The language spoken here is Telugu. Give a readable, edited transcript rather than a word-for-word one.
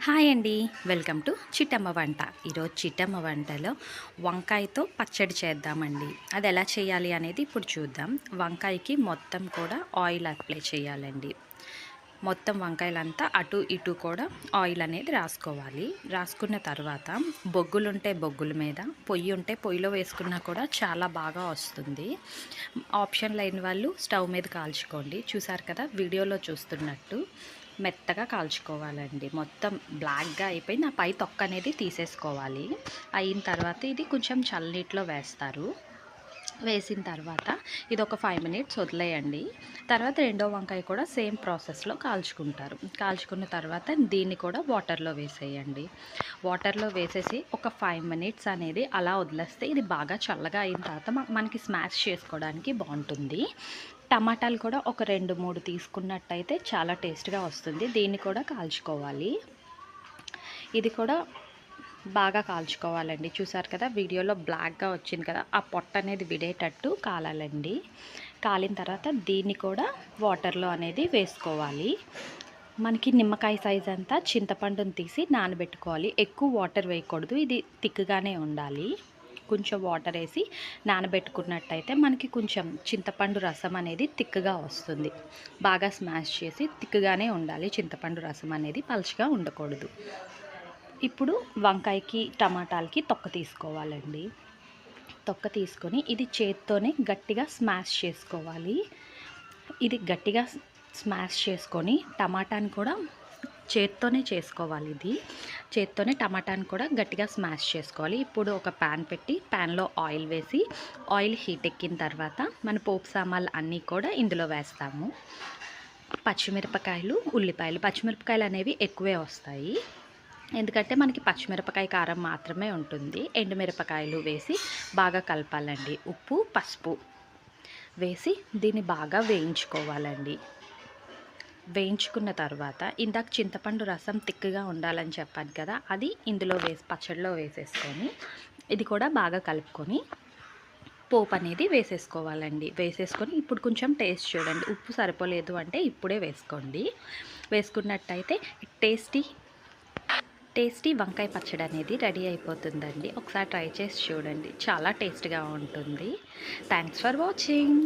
హాయ్ అండి, వెల్కమ్ టు చిట్టమ్మ వంట. ఈరోజు చిట్టమ్మ వంటలో వంకాయతో పచ్చడి చేద్దామండి. అది ఎలా చేయాలి అనేది ఇప్పుడు చూద్దాం. వంకాయకి మొత్తం కూడా ఆయిల్ అప్లై చేయాలండి. మొత్తం వంకాయలంతా అటు ఇటు కూడా ఆయిల్ అనేది రాసుకోవాలి. రాసుకున్న తర్వాత బొగ్గులుంటే బొగ్గుల మీద, పొయ్యి ఉంటే పొయ్యిలో వేసుకున్నా కూడా చాలా బాగా వస్తుంది. ఆప్షన్ లేని వాళ్ళు స్టవ్ మీద కాల్చుకోండి. చూసారు కదా వీడియోలో చూస్తున్నట్టు మెత్తగా కాల్చుకోవాలండి. మొత్తం బ్లాక్గా అయిపోయి పై తొక్క అనేది తీసేసుకోవాలి. అయిన తర్వాత ఇది కొంచెం చల్లనీటిలో వేస్తారు. వేసిన తర్వాత ఇది ఒక 5 మినిట్స్ వదిలేయండి. తర్వాత రెండో వంకాయ కూడా సేమ్ ప్రాసెస్లో కాల్చుకుంటారు. కాల్చుకున్న తర్వాత దీన్ని కూడా వాటర్లో వేసేయండి. వాటర్లో వేసేసి ఒక 5 మినిట్స్ అనేది అలా వదిలేస్తే ఇది బాగా చల్లగా అయిన తర్వాత మనకి స్మాష్ చేసుకోవడానికి బాగుంటుంది. టమాటాలు కూడా ఒక 2-3 తీసుకున్నట్టయితే చాలా టేస్ట్గా వస్తుంది. దీన్ని కూడా కాల్చుకోవాలి. ఇది కూడా బాగా కాల్చుకోవాలండి. చూసారు కదా వీడియోలో బ్లాక్గా వచ్చింది కదా, ఆ పొట్ట అనేది విడేటట్టు కాలాలండి. కాలిన తర్వాత దీన్ని కూడా వాటర్లో అనేది వేసుకోవాలి. మనకి నిమ్మకాయ సైజ్ అంతా చింతపండుని తీసి నానబెట్టుకోవాలి. ఎక్కువ వాటర్ వేయకూడదు, ఇది థిక్గానే ఉండాలి. కొంచెం వాటర్ వేసి నానబెట్టుకున్నట్టయితే మనకి కొంచెం చింతపండు రసం అనేది థిక్గా వస్తుంది. బాగా స్మాష్ చేసి థిక్గానే ఉండాలి. చింతపండు రసం అనేది పలుచగా ఉండకూడదు. ఇప్పుడు వంకాయకి టమాటాలకి తొక్క తీసుకోవాలండి. తొక్క తీసుకొని ఇది చేత్తోనే గట్టిగా స్మాష్ చేసుకోవాలి. ఇది గట్టిగా స్మాష్ చేసుకొని టమాటాని కూడా చేత్తోనే చేసుకోవాలి. ఇది చేత్తోనే టమాటాని కూడా గట్టిగా స్మాష్ చేసుకోవాలి. ఇప్పుడు ఒక ప్యాన్ పెట్టి ప్యాన్లో ఆయిల్ వేసి ఆయిల్ హీట్ ఎక్కిన తర్వాత మన పోపు సామాన్లు అన్నీ కూడా ఇందులో వేస్తాము. పచ్చిమిరపకాయలు, ఉల్లిపాయలు. పచ్చిమిరపకాయలు అనేవి ఎక్కువే వస్తాయి, ఎందుకంటే మనకి పచ్చిమిరపకాయ కారం మాత్రమే ఉంటుంది. ఎండుమిరపకాయలు వేసి బాగా కలపాలండి. ఉప్పు, పసుపు వేసి దీన్ని బాగా వేయించుకోవాలండి. వేయించుకున్న తర్వాత ఇందాక చింతపండు రసం తిక్కుగా ఉండాలని చెప్పాను కదా, అది ఇందులో పచ్చడిలో వేసేసుకొని ఇది కూడా బాగా కలుపుకొని పోపు అనేది వేసేసుకోవాలండి. వేసేసుకొని ఇప్పుడు కొంచెం టేస్ట్ చూడండి. ఉప్పు సరిపోలేదు అంటే ఇప్పుడే వేసుకోండి. వేసుకున్నట్టయితే టేస్టీ వంకాయ పచ్చడి అనేది రెడీ అయిపోతుందండి. ఒకసారి ట్రై చేసి చూడండి, చాలా టేస్ట్గా ఉంటుంది. Thanks for watching.